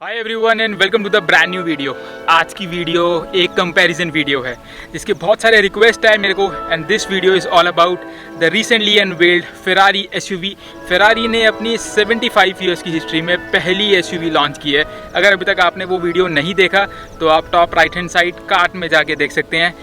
Hi everyone and welcome to the brand new video. आज की video एक comparison video है जिसके बहुत सारे रिक्वेस्ट है मेरे को, and this video is all about the recently unveiled Ferrari SUV. Ferrari ने अपनी 75 ईयर्स की हिस्ट्री में पहली एसयूवी लॉन्च की है। अगर अभी तक आपने वो वीडियो नहीं देखा तो आप top right hand side cart में जाके देख सकते हैं।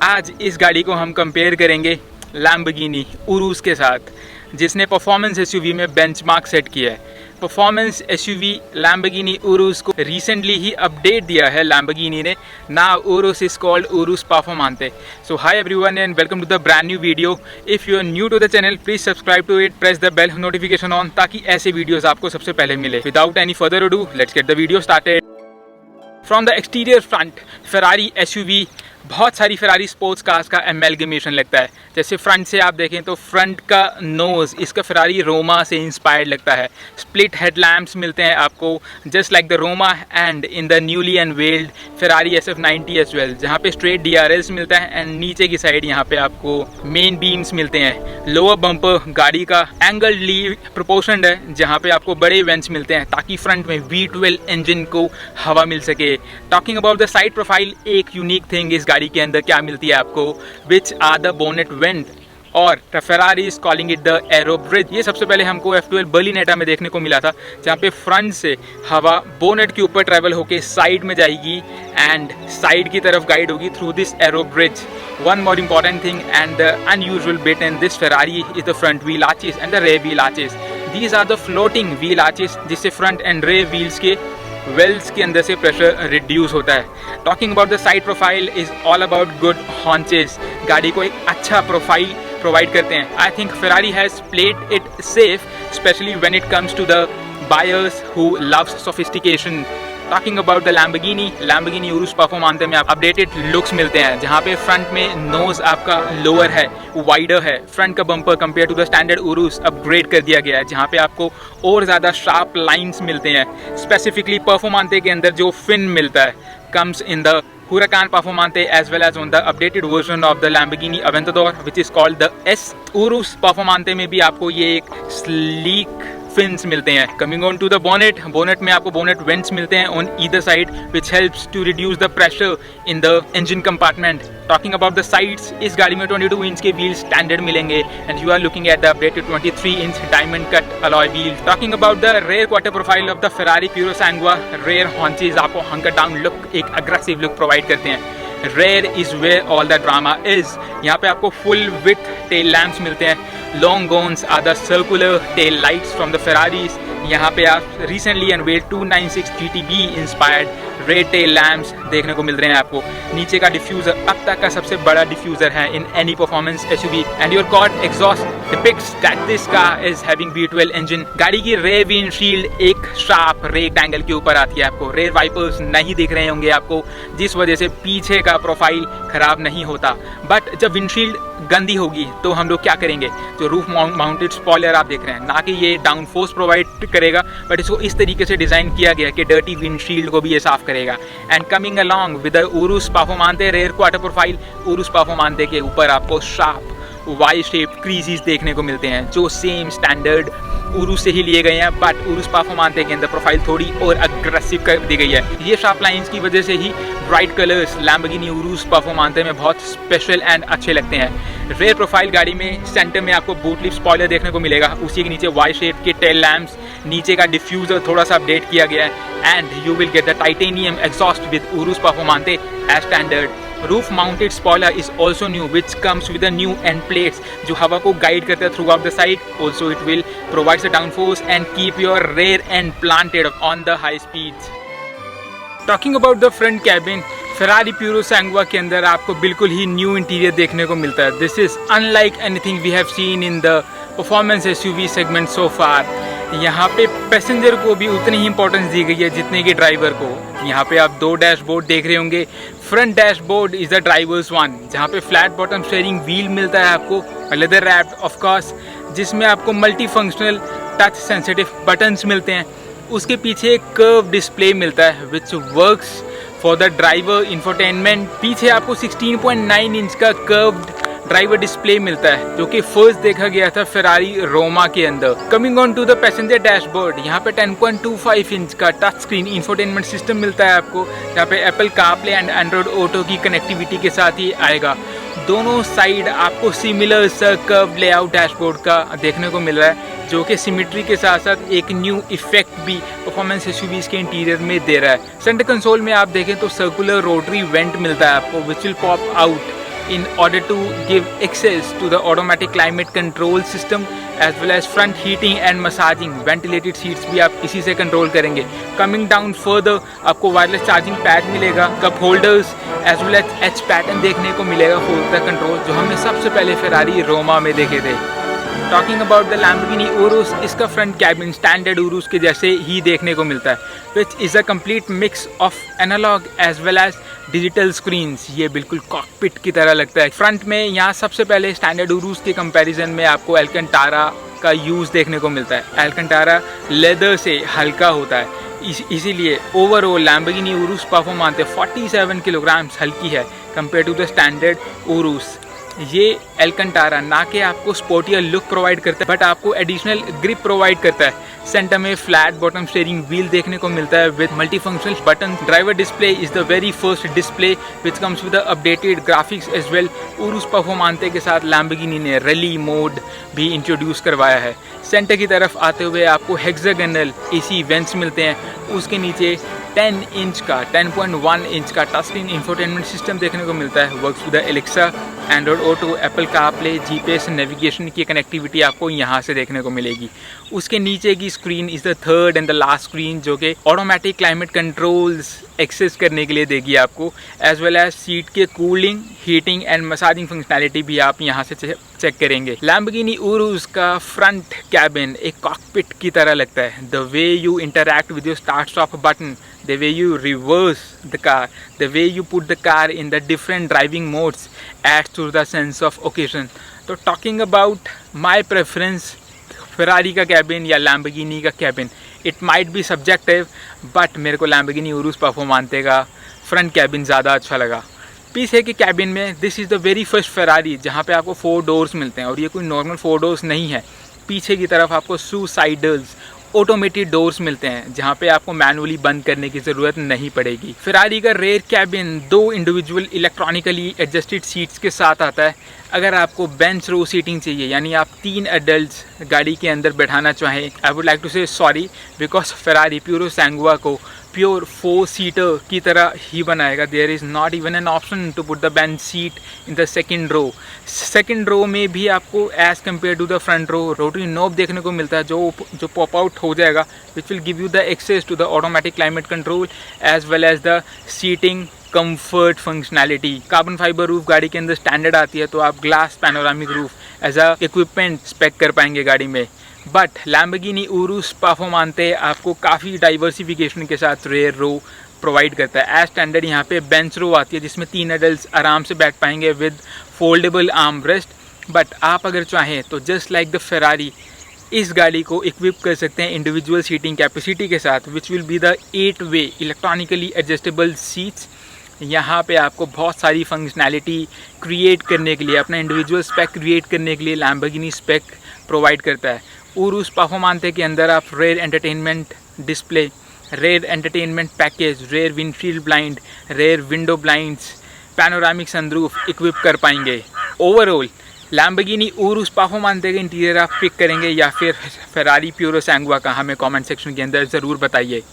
आज इस गाड़ी को हम कंपेयर करेंगे लैम्बोर्गिनी उरुस के साथ, जिसने परफॉर्मेंस एसयूवी में बेंचमार्क सेट किया है। परफॉर्मेंस एसयूवी लैम्बोर्गिनी उरुस को रिसेंटली ही अपडेट दिया है लैम्बोर्गिनी ने। Now Urus is called Urus Performante. So hi everyone and welcome to the brand new video. If you are new to the channel please subscribe to it, press the bell notification on ताकि ऐसे videos आपको सबसे पहले मिले। Without any further ado let's get the video started. From the exterior front Ferrari SUV बहुत सारी Ferrari sports cars का एमैल्गमेशन लगता है। जैसे फ्रंट से आप देखें तो फ्रंट का नोज़ इसका फेरारी रोमा से इंस्पायर्ड लगता है। स्प्लिट हेडलैम्प्स मिलते हैं आपको just like the Roma and in the newly unveiled Ferrari SF90 as well, जहाँ पे स्ट्रेट DRS मिलता है एंड नीचे की साइड यहाँ पे आपको मेन बीम्स मिलते हैं। लोअर बम्पर गाड़ी का एंगलली प्रोपोर्शनड है जहाँ पे आपको बड़े वेंट्स मिलते हैं ताकि फ्रंट में V12 इंजन को हवा मिल सके। Talking about the side profile, एक यूनिक थिंग इस गाड़ी के अंदर क्या मिलती है आपको, which are the bonnet vent और Ferrari is calling it the aero bridge. ये सबसे पहले हमको F12 बर्लिनेटा में देखने को मिला था, जहाँ पे फ्रंट से हवा बोनेट के ऊपर ट्रेवल होके साइड में जाएगी एंड साइड की तरफ गाइड होगी through this arrow bridge. One more important thing and the unusual bit in this Ferrari is the front wheel arches and the rear wheel arches. These are the floating wheel arches जिससे front and rear wheels के wells के अंदर से pressure reduce होता है। Talking about the side profile is all about good haunches. गाड़ी को एक अच्छा प्रोफाइल प्रोवाइड करते हैं। I think Ferrari has played it safe specially when it comes to the buyers who loves sophistication. Talking about the Lamborghini Urus Performante में आप updated looks मिलते हैं, जहाँ पे फ्रंट में नोज आपका लोअर है, वाइडर है। फ्रंट का bumper compare to the standard Urus upgrade कर दिया गया है, जहाँ पे आपको और ज़्यादा शार्प लाइंस मिलते हैं। स्पेसिफिकली परफॉर्मांते के अंदर जो फिन मिलता है comes in the Huracan Performante as well as on the updated version of the Lamborghini Aventador which is called the S। Urus Performante में भी आपको ये एक sleek fins मिलते हैं। Coming on to the bonnet, bonnet में आपको bonnet vents मिलते हैं on either side which helps to reduce the pressure in the engine compartment। Talking about the sides, इस गाड़ी में 22 इंच के व्हील स्टैंडर्ड मिलेंगे and you are looking at the updated 23 inch diamond cut alloy wheels। Talking about the rear quarter profile of the Ferrari Purosangue, rear haunches आपको hunker down look, एक aggressive look provide करते हैं। Rear is where all the drama is। यहाँ पे आपको full width tail lamps मिलते हैं। Long gones are the circular tail lights from the Ferraris। यहाँ पे आप recently unveiled 296 GTB inspired red tail lamps देखने को मिल रहे हैं आपको। नीचे का डिफ्यूजर अब तक का सबसे बड़ा डिफ्यूजर है in any performance SUV and your quad exhaust depicts that this car is having V12 engine. गाड़ी की रेयर विंडशील्ड एक शार्प रेक्टेंगल के ऊपर आती है। आपको रेयर वाइपर्स नहीं दिख रहे होंगे आपको, जिस वजह से पीछे का प्रोफाइल खराब नहीं होता। बट जब विंडशील्ड गंदी होगी तो हम लोग क्या करेंगे, जो रूफ माउंटेड स्पॉइलर आप देख रहे हैं, ना कि ये डाउन फोर्स प्रोवाइड करेगा बट इसको इस तरीके से डिजाइन किया गया कि डर्टी विंडशील्ड को भी ये साफ करेगा। And coming along with the Urus Performante rear quarter profile, Urus Performante के ऊपर आपको शार्प वाई शेप क्रीजेस देखने को मिलते हैं जो सेम स्टैंडर्ड उरुस से ही लिए गए हैं, बट उरुस परफॉर्मांते के अंदर प्रोफाइल थोड़ी और अग्रेसिव कर दी गई है। ये शार्प लाइंस की वजह से ही bright colours Lamborghini Urus Performante में बहुत स्पेशल एंड अच्छे लगते हैं। रेयर प्रोफाइल गाड़ी में सेंटर में आपको बूट लिप स्पॉइलर देखने को मिलेगा, उसी के नीचे वाई शेप के टेल लैम्प्स, नीचे का डिफ्यूजर थोड़ा सा अपडेट किया गया है and you will get the titanium exhaust with Urus Performante as standard. Roof mounted spoiler is also new which comes with the new end plates जो हवा को गाइड करते हैं throughout the side। Also it will provide the downforce and keep your rear end planted on the high speeds। Talking about the front cabin, Ferrari Purosangue के अंदर आपको बिल्कुल ही new interior देखने को मिलता है। This is unlike anything we have seen in the performance SUV segment so far। यहाँ पे पैसेंजर को भी उतनी ही इंपॉर्टेंस दी गई है जितने कि ड्राइवर को। यहाँ पे आप दो डैशबोर्ड देख रहे होंगे। Front dashboard is the drivers one, जहाँ पे फ्लैट बॉटम स्टीयरिंग व्हील मिलता है आपको, लेदर रैप्ड ऑफ कोर्स, जिसमें आपको multi functional touch sensitive buttons मिलते हैं। उसके पीछे एक कर्व डिस्प्ले मिलता है which works for the driver infotainment. पीछे आपको 16.9 इंच का कर्व्ड ड्राइवर डिस्प्ले मिलता है जो कि फर्स्ट देखा गया था फेरारी रोमा के अंदर। Coming on to the passenger dashboard, यहाँ पे 10.25 इंच का टच स्क्रीन इंफोटेनमेंट सिस्टम मिलता है आपको, जहाँ पे Apple CarPlay and Android auto की कनेक्टिविटी के साथ ही आएगा। दोनों साइड आपको सिमिलर सा कर्व लेआउट डैशबोर्ड का देखने को मिल रहा है, जो कि सिमेट्री के साथ साथ एक न्यू इफेक्ट भी परफॉर्मेंस एसयूवीज के इंटीरियर में दे रहा है। सेंटर कंसोल में आप देखें तो सर्कुलर रोटरी वेंट मिलता है आपको, which will pop out in order to give access to the automatic climate control system as well as front heating and massaging ventilated seats भी आप इसी से कंट्रोल करेंगे। Coming down further आपको wireless charging pad मिलेगा, cup holders as well as H pattern देखने को मिलेगा फुल द कंट्रोल, जो हमने सबसे पहले फेरारी रोमा में देखे थे। Talking about the Lamborghini Urs, इसका फ्रंट कैबिन स्टैंडर्ड उरुस के जैसे ही देखने को मिलता है, which is a complete mix of analogue as well as digital screens. ये बिल्कुल कॉकपिट की तरह लगता है। फ्रंट में यहाँ सबसे पहले स्टैंडर्ड उरुस के कंपैरिजन में आपको एल्कंटारा का यूज़ देखने को मिलता है। एल्कंटारा लेदर से हल्का होता है, इसीलिए overall Lamborghini Urus performance 47 kilogram हल्की है compare to the standard Urus. ये एल्कंटारा ना कि आपको स्पोर्टियर लुक प्रोवाइड करता है, बट आपको एडिशनल ग्रिप प्रोवाइड करता है। सेंटर में फ्लैट बॉटम स्टीयरिंग व्हील देखने को मिलता है with multifunctional button. Driver display is the very first display which comes with updated graphics as well. Urus performance के साथ लैम्बोर्गिनी ने रैली मोड भी इंट्रोड्यूस करवाया है। सेंटर की तरफ आते हुए आपको हेक्सागोनल एसी वेंट्स मिलते हैं, उसके नीचे 10.1 इंच का टच स्क्रीन इंफोटेनमेंट सिस्टम देखने को मिलता है। Works with Alexa, Android auto, Apple CarPlay, GPS navigation की कनेक्टिविटी आपको यहाँ से देखने को मिलेगी। उसके नीचे की screen is the third and the last screen, जो कि ऑटोमेटिक क्लाइमेट कंट्रोल्स एक्सेस करने के लिए देगी आपको, एज वेल एज सीट के cooling, heating and massaging functionality भी आप यहाँ से चेक करेंगे। लैम्बोर्गिनी उरुस का फ्रंट कैबिन एक कॉकपिट की तरह लगता है। The way you interact with your start stop button, the way you reverse the car, the way you put the car in the different driving modes adds to the sense of occasion. तो talking about my preference, Ferrari का cabin या Lamborghini का cabin, it might be subjective, but मेरे को Lamborghini Urus performance का front cabin ज़्यादा अच्छा लगा। पीछे के कैबिन में this is the very first Ferrari जहाँ पे आपको 4 डोर्स मिलते हैं, और ये कोई नॉर्मल 4 डोर्स नहीं है। पीछे की तरफ आपको सुसाइडल्स ऑटोमेटेड डोर्स मिलते हैं, जहाँ पे आपको मैनुअली बंद करने की ज़रूरत नहीं पड़ेगी। फेरारी का rear cabin 2 individual electronically adjusted seats के साथ आता है। अगर आपको बेंच रो सीटिंग चाहिए, यानी आप 3 एडल्ट्स गाड़ी के अंदर बैठाना चाहें, I would like to say sorry, because Ferrari Purosangue को प्योर 4 सीटर की तरह ही बनाएगा। There is not even an option to put the bench seat in the second row. Second row में भी आपको as compare to the front row rotary knob देखने को मिलता है, जो पॉप आउट हो जाएगा, which will give you the access to the automatic climate control as well as the seating comfort functionality. Carbon fibre roof गाड़ी के अंदर स्टैंडर्ड आती है, तो आप glass panoramic roof as a equipment spec कर पाएंगे गाड़ी में। बट लैम्बोर्गिनी उरुस परफॉर्मेंस आपको काफ़ी डाइवर्सिफिकेशन के साथ रेयर रो प्रोवाइड करता है। एज स्टैंडर्ड यहाँ पे बेंच रो आती है, जिसमें 3 एडल्ट्स आराम से बैठ पाएंगे with foldable arm rest. But आप अगर चाहें तो जस्ट लाइक द फेरारी इस गाड़ी को इक्विप कर सकते हैं इंडिविजुअल सीटिंग कैपेसिटी के साथ, which will be the 8 way electronically adjustable seats. यहाँ पे आपको बहुत सारी फंक्शनैलिटी क्रिएट करने के लिए, अपना इंडिविजुअल स्पेक क्रिएट करने के लिए लैम्बोर्गिनी स्पेक प्रोवाइड करता है। उरुस परफॉर्मेंस के अंदर आप rear entertainment display, rear entertainment package, rear windshield blind, rear window blinds, panoramic sunroof equip कर पाएंगे। ओवरऑल लैम्बोर्गिनी उरुस परफॉर्मेंस का इंटीरियर आप पिक करेंगे या फिर फेरारी प्यूरो सैंगुआ का, हमें कमेंट सेक्शन के अंदर ज़रूर बताइए।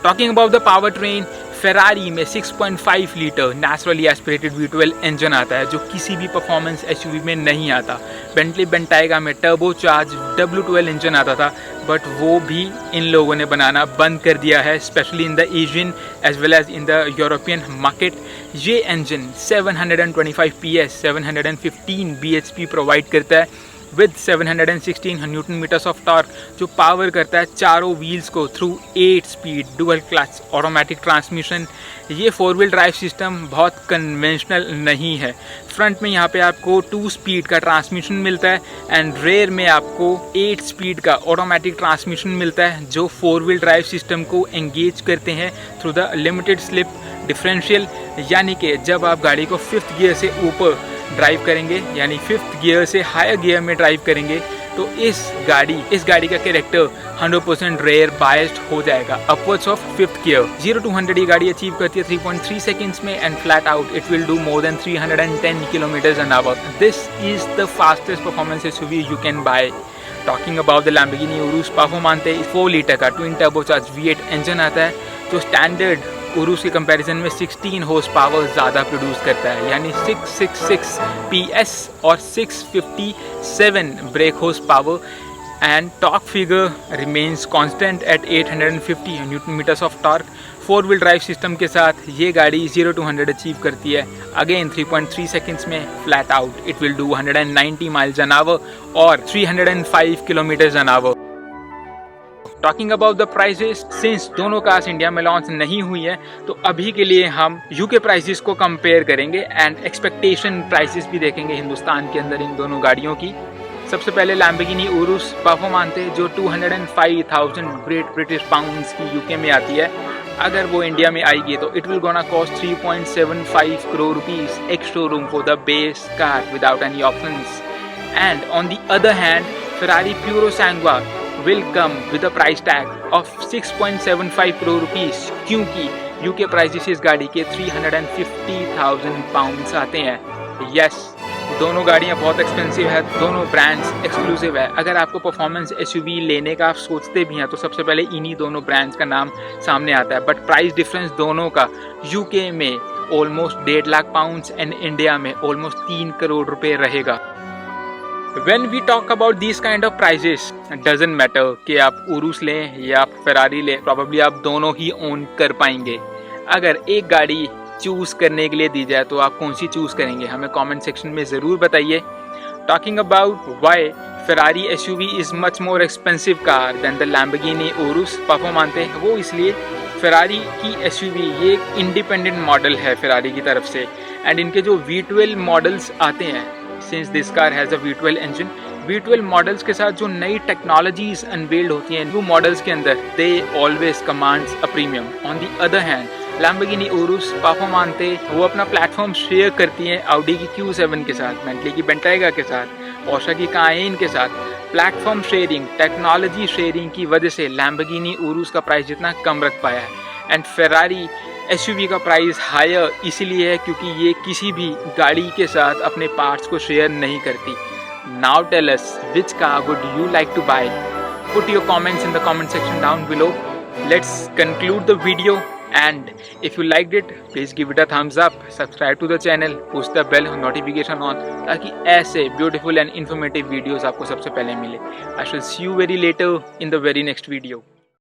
Talking about the power train, Ferrari में 6.5 litre naturally aspirated V12 engine आता है, जो किसी भी परफॉर्मेंस एसयूवी में नहीं आता। बेंटली बेंटाइगा में टर्बो चार्ज W12 इंजन आता था, बट वो भी इन लोगों ने बनाना बंद कर दिया है, specially in the Asian as well as in the European market. ये इंजन 725 PS 715 bhp प्रोवाइड करता है with 716 newton metres of torque, जो पावर करता है चारों व्हील्स को through 8 speed dual clutch automatic transmission. ये 4 व्हील ड्राइव सिस्टम बहुत कन्वेंशनल नहीं है। फ्रंट में यहाँ पे आपको 2 स्पीड का ट्रांसमिशन मिलता है एंड रेयर में आपको 8 स्पीड का ऑटोमेटिक ट्रांसमिशन मिलता है, जो 4 व्हील ड्राइव सिस्टम को एंगेज करते हैं through the limited slip differential. यानी कि जब आप गाड़ी को 5th गियर से ऊपर ड्राइव करेंगे, यानी 5th गियर से हायर गियर में ड्राइव करेंगे, तो इस गाड़ी का कैरेक्टर 100% रेयर बायस्ड हो जाएगा upwards of 5th gear. 0 to 100 ये गाड़ी अचीव करती है 3.3 सेकंड्स में, and flat out it will do more than 310 km/h। This is the fastest performance SUV you can buy. Talking about the Lamborghini Urus performance, 4 litre का twin turbocharge V8 engine आता है, जो standard Urs के comparison में 16 horse power ज़्यादा produce करता है, यानी 666 PS और 657 brake horse power, and torque figure remains constant at 850 newton metres of torque. 4 wheel drive system के साथ ये गाड़ी 0 to 100 अचीव करती है अगेन 3.3 सेकेंड्स में। Flat out it will do 190 mph और 305 km/h। Talking about the prices, since दोनों cars India में लॉन्च नहीं हुई है, तो अभी के लिए हम यूके प्राइसेस को कंपेयर करेंगे एंड एक्सपेक्टेशन प्राइसेस भी देखेंगे हिंदुस्तान के अंदर इन दोनों गाड़ियों की। सबसे पहले लैम्बोर्गिनी उरुस परफॉर्मेंस जो 205,000 ग्रेट ब्रिटिश पाउंड्स की यूके में आती है, अगर वो इंडिया में आएगी तो it will gonna cost 3.75 crore rupees ex showroom for the base car without any options. And on the other hand Ferrari Purosangue will come with a price tag of 6.75 crore rupees, क्योंकि UK prices इस गाड़ी के 350,000 pounds आते हैं। Yes, दोनों गाड़ियाँ बहुत expensive है, दोनों ब्रांड्स एक्सक्लूसिव है। अगर आपको परफॉर्मेंस एसयूवी लेने का आप सोचते भी हैं तो सबसे पहले इन्हीं दोनों ब्रांड्स का नाम सामने आता है, बट प्राइस डिफरेंस दोनों का यूके में almost 1.5 lakh pounds and India में ऑलमोस्ट 3 करोड़ रुपए रहेगा। When we talk about these kind of prices, doesn't matter कि आप उरुस लें या आप फेरारी लें, probably आप दोनों ही ओन कर पाएंगे। अगर एक गाड़ी चूज़ करने के लिए दी जाए तो आप कौन सी चूज़ करेंगे, हमें कमेंट सेक्शन में ज़रूर बताइए। Talking about why Ferrari SUV is much more expensive car than the Lamborghini Urus performance, वो इसलिए फेरारी की एसयूवी ये एक इंडिपेंडेंट मॉडल है फेरारी की तरफ से, एंड इनके जो V12 मॉडल्स आते हैं, since this car has a V12 engine, V12 models के साथ जो नई टेक्नोलॉजीज अनवेल्ड होती हैं न्यू मॉडल्स के अंदर, they always commands a premium. On the other hand Lamborghini Urus performance वो अपना प्लेटफॉर्म शेयर करती हैं ऑडी की Q7 के साथ, बेंटली की बेंटाइगा के साथ, पोर्शे की कायेन के साथ। प्लेटफॉर्म शेयरिंग, टेक्नोलॉजी शेयरिंग की वजह से लैम्बोर्गिनी उरुस का प्राइस जितना कम रख पाया है, एंड फेरारी एसयूवी का प्राइस हायर इसीलिए है क्योंकि ये किसी भी गाड़ी के साथ अपने पार्ट्स को शेयर नहीं करती। Now tell us which car would you like to buy? Put your comments in the comment section down below. Let's conclude the video, and if you liked it please give it a thumbs up, subscribe to the channel, push the bell notification on, ताकि ऐसे beautiful and informative videos आपको सबसे पहले मिले। I shall see you very later in the very next video.